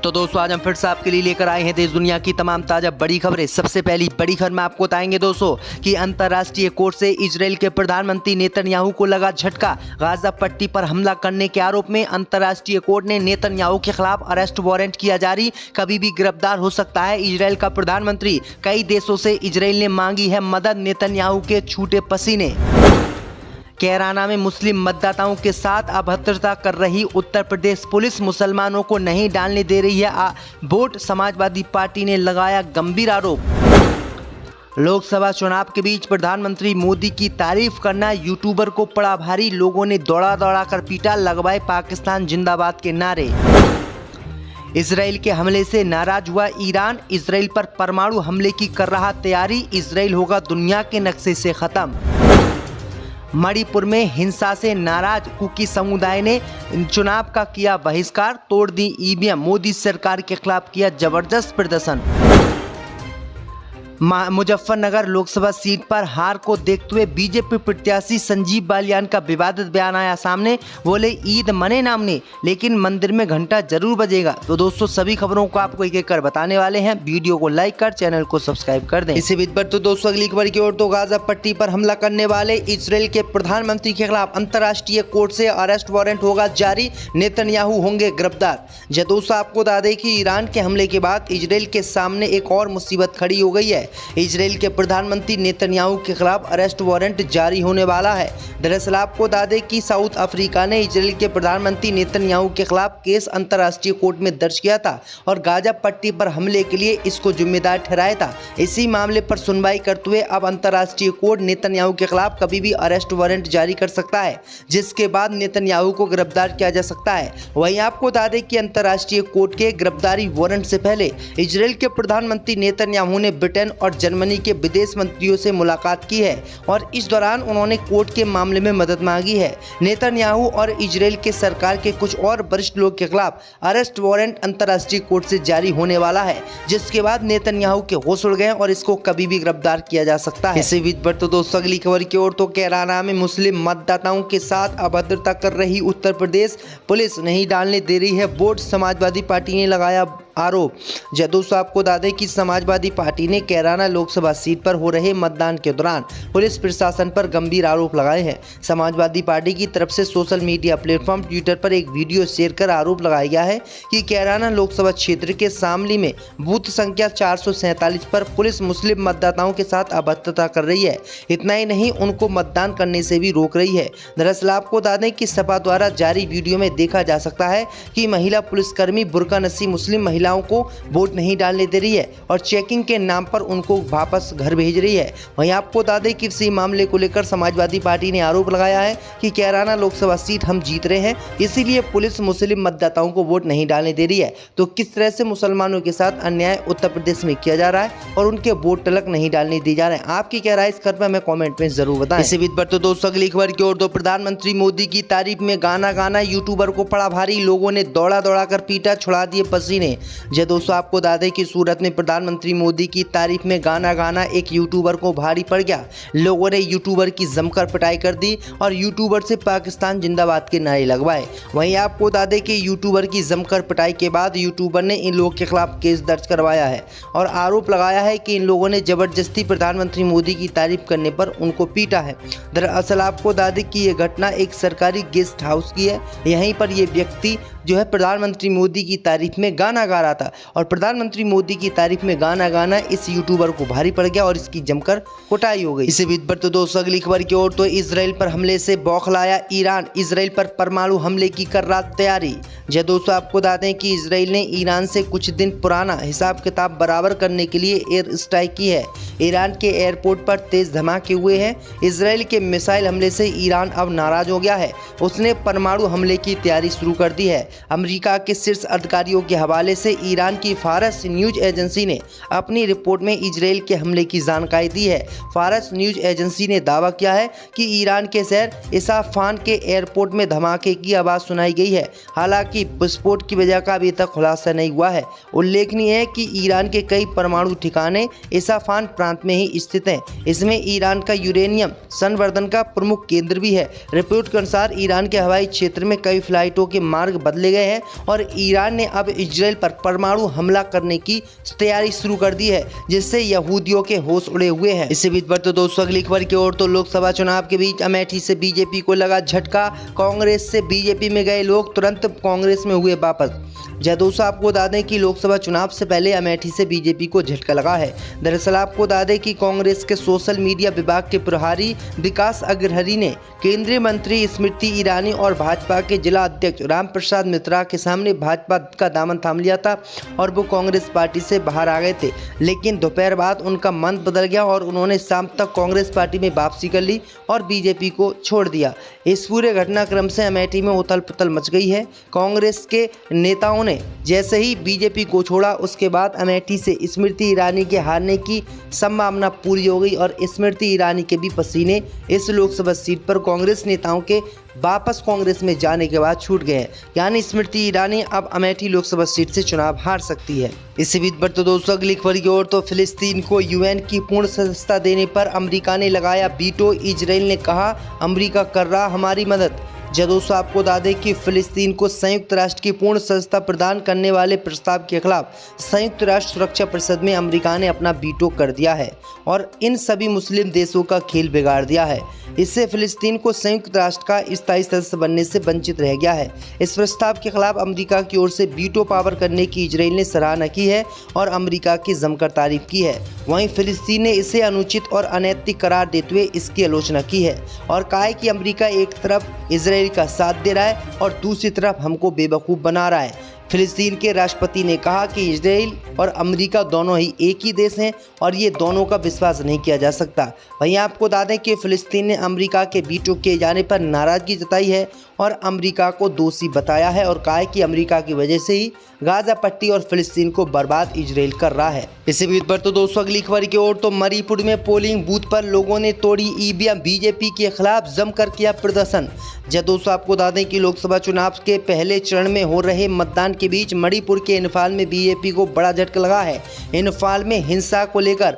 तो दोस्तों आज हम फिर से आपके लिए लेकर आए हैं देश दुनिया की तमाम ताजा बड़ी खबरें। सबसे पहली बड़ी खबर में आपको बताएंगे दोस्तों कि अंतर्राष्ट्रीय कोर्ट से इजराइल के प्रधानमंत्री नेतन्याहू को लगा झटका। गाजा पट्टी पर हमला करने के आरोप में अंतर्राष्ट्रीय कोर्ट ने नेतन्याहू के खिलाफ अरेस्ट वारंट किया जारी। कभी भी गिरफ्तार हो सकता है इजराइल का प्रधानमंत्री। कई देशों से इजराइल ने मांगी है मदद, नेतन्याहू के छूटे पसीने। कैराना में मुस्लिम मतदाताओं के साथ अभद्रता कर रही उत्तर प्रदेश पुलिस, मुसलमानों को नहीं डालने दे रही है वोट, समाजवादी पार्टी ने लगाया गंभीर आरोप। लोकसभा चुनाव के बीच प्रधानमंत्री मोदी की तारीफ करना यूट्यूबर को पड़ा भारी, लोगों ने दौड़ा दौड़ा कर पीटा, लगवाए पाकिस्तान जिंदाबाद के नारे। इजराइल के हमले से नाराज हुआ ईरान, इजराइल पर परमाणु हमले की कर रहा तैयारी, इजराइल होगा दुनिया के नक्शे से खत्म। मणिपुर में हिंसा से नाराज कुकी समुदाय ने चुनाव का किया बहिष्कार, तोड़ दी ईवीएम, मोदी सरकार के खिलाफ किया जबरदस्त प्रदर्शन। मुजफ्फरनगर लोकसभा सीट पर हार को देखते हुए बीजेपी प्रत्याशी संजीव बालियान का विवादित बयान आया सामने। बोले ईद मने ना मने लेकिन मंदिर में घंटा जरूर बजेगा। तो दोस्तों सभी खबरों को आपको एक एक कर बताने वाले हैं। वीडियो को लाइक कर चैनल को सब्सक्राइब कर दें। इसी बीच पर तो दोस्तों अगली खबर की ओर तो गाजा पट्टी पर हमला करने वाले इजराइल के प्रधानमंत्री के खिलाफ अंतर्राष्ट्रीय कोर्ट से अरेस्ट वारंट होगा जारी, नेतन्याहू होंगे गिरफ्तार। दोस्तों आपको बता दें कि ईरान के हमले के बाद इजराइल के सामने एक और मुसीबत खड़ी हो गई है। इजराइल के प्रधानमंत्री नेतन्याहू के खिलाफ अरेस्ट वारंट जारी होने वाला है। दरअसल आपको बता दें कि साउथ अफ्रीका ने इजराइल के प्रधानमंत्री नेतन्याहू के खिलाफ केस अंतर्राष्ट्रीय कोर्ट में दर्ज किया था और गाजा पट्टी पर हमले के लिए इसको जिम्मेदार ठहराया था। इसी मामले पर सुनवाई करते हुए अब अंतर्राष्ट्रीय कोर्ट नेतन्याहू के खिलाफ कभी भी अरेस्ट वारंट जारी कर सकता है, जिसके बाद नेतन्याहू को गिरफ्तार किया जा सकता है। वहीं आपको बता दें कि अंतर्राष्ट्रीय कोर्ट के गिरफ्तारी वारंट से पहले इजराइल के प्रधानमंत्री नेतन्याहू ने ब्रिटेन और जर्मनी के विदेश मंत्रियों से मुलाकात की है और इस दौरान उन्होंने कोर्ट के मामले में मदद मांगी है। नेतन्याहू और इजराइल के सरकार के कुछ और वरिष्ठ लोग के खिलाफ अरेस्ट वारंट अंतर्राष्ट्रीय कोर्ट से जारी होने वाला है, जिसके बाद नेतन्याहू के होश उड़ गए और इसको कभी भी गिरफ्तार किया जा सकता है। इसी बीच पर तो दोस्तों अगली खबर की ओर तो कैराना में मुस्लिम मतदाताओं के साथ अभद्रता कर रही उत्तर प्रदेश पुलिस नहीं डालने दे रही है वोट, समाजवादी पार्टी ने लगाया आरोप। दोस्तों आपको बता दें कि समाजवादी पार्टी ने कैराना लोकसभा सीट पर हो रहे मतदान के दौरान पुलिस प्रशासन पर गंभीर आरोप लगाए हैं। समाजवादी पार्टी की तरफ से सोशल मीडिया प्लेटफॉर्म ट्विटर पर एक वीडियो शेयर कर आरोप लगाया गया है कि कैराना लोकसभा क्षेत्र के शामली में बूथ संख्या 447 पर पुलिस मुस्लिम मतदाताओं के साथ अभद्रता कर रही है। इतना ही नहीं, उनको मतदान करने से भी रोक रही है। दरअसल आपको बता दें कि सपा द्वारा जारी वीडियो में देखा जा सकता है कि महिला पुलिसकर्मी बुर्का नसी मुस्लिम महिलाओं को वोट नहीं डालने दे रही है और चेकिंग के नाम पर उनको वापस घर भेज रही है। वहीं आपको बता दें कि इसी मामले को लेकर समाजवादी पार्टी ने आरोप लगाया है कि कैराना लोकसभा सीट हम जीत रहे हैं, इसीलिए पुलिस मुस्लिम मतदाताओं को वोट नहीं डालने दे रही है। तो किस तरह से मुसलमानों के साथ अन्याय उत्तर प्रदेश में किया जा रहा है और उनके वोट तलक नहीं डालने दिए जा रहे हैं, आपकी क्या राय इस खबर में हमें कॉमेंट में जरूर बताएं। इसी बीच पर तो दोस्तों अगली खबर की ओर तो प्रधानमंत्री मोदी की तारीफ में गाना गाना यूट्यूबर को पड़ा भारी, लोगों ने दौड़ा दौड़ा कर पीटा, छुड़ा दिए पसीने। दोस्तों आपको बता दें कि सूरत में प्रधानमंत्री मोदी की तारीफ में गाना गाना एक यूट्यूबर को भारी पड़ गया। लोगों ने यूट्यूबर की जमकर पिटाई कर दी और यूट्यूबर से पाकिस्तान जिंदाबाद के नारे लगवाए। वहीं आपको बता दें कि यूट्यूबर की जमकर पिटाई के बाद यूट्यूबर ने इन लोगों के खिलाफ केस दर्ज करवाया है और आरोप लगाया है कि इन लोगों ने जबरदस्ती प्रधानमंत्री मोदी की तारीफ करने पर उनको पीटा है। दरअसल आपको बता दें कि यह घटना एक सरकारी गेस्ट हाउस की है। यहीं पर यह व्यक्ति जो है प्रधानमंत्री मोदी की तारीफ में गाना गा रहा था और प्रधानमंत्री मोदी की तारीफ में गाना गाना इस यूट्यूबर को भारी पड़ गया और इसकी जमकर कुटाई हो गई। इसी बीच पर तो दोस्तों अगली खबर की ओर तो इजराइल पर हमले से बौखलाया ईरान, इजराइल पर परमाणु हमले की कर रहा तैयारी। दोस्तों आपको बता दें कि इजराइल ने ईरान से कुछ दिन पुराना हिसाब किताब बराबर करने के लिए एयर स्ट्राइक की है। ईरान के एयरपोर्ट पर तेज धमाके हुए हैं। इजराइल के मिसाइल हमले से ईरान अब नाराज हो गया है, उसने परमाणु हमले की तैयारी शुरू कर दी है। अमेरिका के शीर्ष अधिकारियों के हवाले से ईरान की फारस न्यूज एजेंसी ने अपनी रिपोर्ट में इजराइल के हमले की जानकारी दी है। फारस न्यूज एजेंसी ने दावा किया है कि ईरान के शहर इस्फहान के एयरपोर्ट में धमाके की आवाज़ सुनाई गई है। हालांकि विस्फोट की वजह का अभी तक खुलासा नहीं हुआ है। उल्लेखनीय है कि ईरान के कई परमाणु ठिकाने इस्फहान प्रांत में ही स्थित हैं। इसमें ईरान का यूरेनियम संवर्धन का प्रमुख केंद्र भी है। रिपोर्ट के अनुसार ईरान के हवाई क्षेत्र में कई फ्लाइटों के मार्ग बदले बदले गए हैं और ईरान ने अब इजराइल पर परमाणु हमला करने की तैयारी शुरू कर दी है, जिससे यहूदियों के होश उड़े हुए हैं। इसी बीच पर तो दोस्तों अगली खबर की ओर तो लोकसभा चुनाव के बीच अमेठी से बीजेपी को लगा झटका। कांग्रेस से बीजेपी में गए लोग तुरंत कांग्रेस में हुए वापस। दोस्तों आपको बता दें कि लोकसभा चुनाव से पहले अमेठी से बीजेपी को झटका लगा है। दरअसल आपको बता दें कि कांग्रेस के सोशल मीडिया विभाग के प्रभारी विकास अग्रहरि ने केंद्रीय मंत्री स्मृति ईरानी और भाजपा के जिला अध्यक्ष रामप्रसाद मिश्रा के सामने भाजपा का दामन थाम लिया था और वो कांग्रेस पार्टी से बाहर आ गए थे, लेकिन दोपहर बाद उनका मन बदल गया और उन्होंने शाम तक कांग्रेस पार्टी में वापसी कर ली और बीजेपी को छोड़ दिया। इस पूरे घटनाक्रम से अमेठी में उथल पुथल मच गई है। कांग्रेस के नेताओं ने जैसे ही बीजेपी को छोड़ा उसके बाद अमेठी से स्मृति ईरानी के हारने की संभावना पूरी हो गई और स्मृति ईरानी के भी पसीने इस लोकसभा सीट पर कांग्रेस नेताओं के वापस कांग्रेस में जाने के बाद छूट गए हैं। यानी स्मृति ईरानी अब अमेठी लोकसभा सीट से चुनाव हार सकती है। इसी बीच पर तो दोस्तों अगली खबर की ओर तो फिलिस्तीन को यूएन की पूर्ण सदस्यता देने पर अमेरिका ने लगाया वीटो। इजराइल ने कहा अमेरिका कर रहा हमारी मदद। दोस्तों आपको बता दें कि फिलिस्तीन को संयुक्त राष्ट्र की पूर्ण सदस्यता प्रदान करने वाले प्रस्ताव के खिलाफ संयुक्त राष्ट्र सुरक्षा परिषद में अमेरिका ने अपना वीटो कर दिया है और इन सभी मुस्लिम देशों का खेल बिगाड़ दिया है। इससे फिलिस्तीन को संयुक्त राष्ट्र का स्थायी सदस्य बनने से वंचित रह गया है। इस प्रस्ताव के खिलाफ अमेरिका की ओर से वीटो पावर करने की इजराइल ने सराहना की है और अमेरिका की जमकर तारीफ की है। वहीं फिलिस्तीन ने इसे अनुचित और अनैतिक करार देते हुए इसकी आलोचना की है और कहा है कि अमेरिका एक तरफ इजराइल का साथ दे रहा है और दूसरी तरफ हमको बेवकूफ़ बना रहा है। फिलिस्तीन के राष्ट्रपति ने कहा कि इजराइल और अमेरिका दोनों ही एक ही देश हैं और ये दोनों का विश्वास नहीं किया जा सकता। वहीं आपको बता दें कि फिलिस्तीन ने अमेरिका के वीटो किए जाने पर नाराज़गी जताई है और अमेरिका को दोषी बताया है और कहा है कि अमेरिका की वजह से ही गाजा पट्टी और फिलिस्तीन को बर्बाद इजराइल कर रहा है। इसी बीच पर तो दोस्तों अगली खबर की ओर तो मणिपुर में पोलिंग बूथ पर लोगों ने तोड़ी ईवीएम। बीजेपी के खिलाफ जमकर किया प्रदर्शन। दोस्तों आपको बता दें कि लोकसभा चुनाव के पहले चरण में हो रहे मतदान के बीच मणिपुर के इम्फाल में बीजेपी को बड़ा झटका लगा है। इम्फाल में हिंसा को लेकर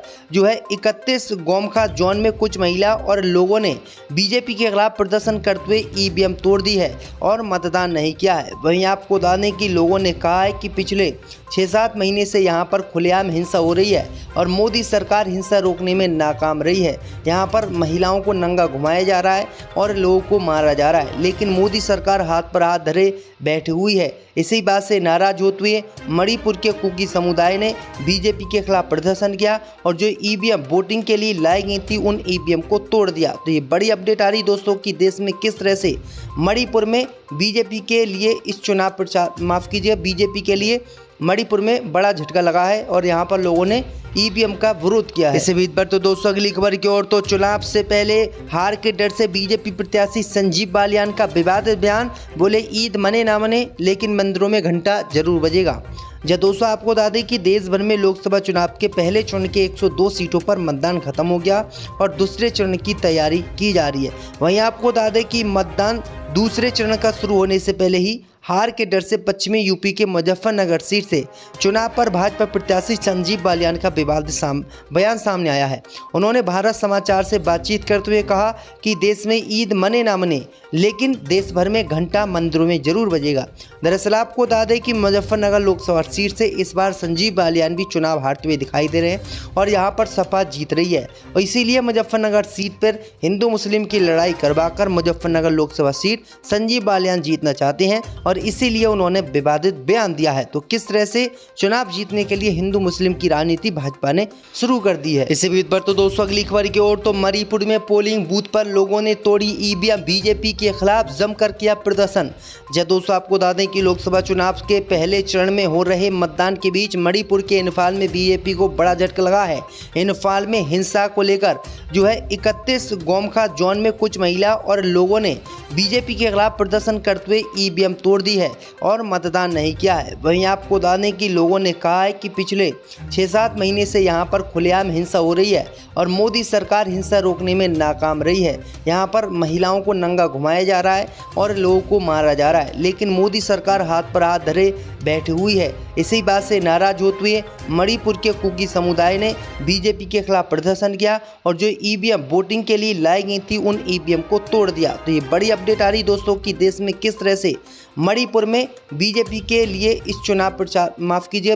31 गोमखा जोन में कुछ महिला और लोगों ने बीजेपी के खिलाफ प्रदर्शन करते हुए ईवीएम तोड़ दी है और मतदान नहीं किया है। वहीं आपको बता दें कि लोगों ने कहा है कि पिछले 6-7 महीने से यहां पर खुलेआम हिंसा हो रही है और मोदी सरकार हिंसा रोकने में नाकाम रही है। यहां पर महिलाओं को नंगा घुमाया जा रहा है और लोगों को मारा जा रहा है, लेकिन मोदी सरकार हाथ पर हाथ धरे बैठी हुई है। इसी बात से नाराज होते हुए मणिपुर के कुकी समुदाय ने बीजेपी के खिलाफ प्रदर्शन किया और जो ईवीएम वोटिंग के लिए लाई गई थी उन ईवीएम को तोड़ दिया। तो ये बड़ी अपडेट आ रही दोस्तों कि देश में किस तरह से मणिपुर में बीजेपी के लिए इस चुनाव प्रचार बीजेपी के लिए मणिपुर में बड़ा झटका लगा है और यहाँ पर लोगों ने ईवीएम का विरोध किया है। इसी बीच पर तो दोस्तों अगली खबर की ओर तो चुनाव से पहले हार के डर से बीजेपी प्रत्याशी संजीव बालियान का विवादित बयान। बोले ईद मने ना मने लेकिन मंदिरों में घंटा जरूर बजेगा। दोस्तों आपको बता दें कि देश भर में लोकसभा चुनाव के पहले चरण के 102 सीटों पर मतदान खत्म हो गया और दूसरे चरण की तैयारी की जा रही है। वहीं आपको बता दें कि मतदान दूसरे चरण का शुरू होने से पहले ही हार के डर से पश्चिमी यूपी के मुजफ्फरनगर सीट से चुनाव पर भाजपा प्रत्याशी संजीव बालियान का विवादित बयान सामने आया है। उन्होंने भारत समाचार से बातचीत करते हुए कहा कि देश में ईद मने ना मने लेकिन देश भर में घंटा मंदिरों में जरूर बजेगा। दरअसल आपको बता दें कि मुजफ्फरनगर लोकसभा सीट से इस बार संजीव बालियान भी चुनाव हारते हुए दिखाई दे रहे हैं और यहाँ पर सपा जीत रही है और इसीलिए मुजफ्फरनगर सीट पर हिंदू मुस्लिम की लड़ाई करवाकर मुजफ्फरनगर लोकसभा सीट संजीव बालियान जीतना चाहते हैं और इसीलिए उन्होंने विवादित बयान दिया है। तो किस तरह से चुनाव जीतने के लिए हिंदू मुस्लिम की राजनीति भाजपा ने शुरू कर दी है। इसी बीच पर तो दोस्तों अगली खबर की ओर तो मणिपुर में पोलिंग बूथ पर लोगों ने तोड़ी ईवीएम। बीजेपी के खिलाफ जमकर किया प्रदर्शन। दोस्तों आपको बता दें कि लोकसभा चुनाव के पहले चरण में हो रहे मतदान के बीच मणिपुर के इम्फाल में बीजेपी को बड़ा झटका लगा है। इम्फाल में हिंसा को लेकर 31 गोमखा जोन में कुछ महिला और लोगों ने बीजेपी के खिलाफ प्रदर्शन करते हुए ईवीएम तोड़ दी है और मतदान नहीं किया है। वहीं आपको बता दें कि लोगों ने कहा है कि पिछले 6-7 महीने से यहां पर खुलेआम हिंसा हो रही है और मोदी सरकार हिंसा रोकने में नाकाम रही है। यहां पर महिलाओं को नंगा घुमाया जा रहा है और लोगों को मारा जा रहा है, लेकिन मोदी सरकार हाथ पर हाथ धरे बैठी हुई है। इसी बात से नाराज होते हुए मणिपुर के कुकी समुदाय ने बीजेपी के खिलाफ प्रदर्शन किया और जो ईवीएम वोटिंग के लिए लाई गई थी उन ईवीएम को तोड़ दिया। तो ये बड़ी अपडेट आ रही दोस्तों कि देश में किस तरह से मणिपुर में बीजेपी के लिए इस चुनाव प्रचार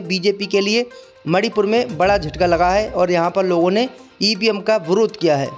बीजेपी के लिए मणिपुर में बड़ा झटका लगा है और यहाँ पर लोगों ने ईवीएम का विरोध किया है।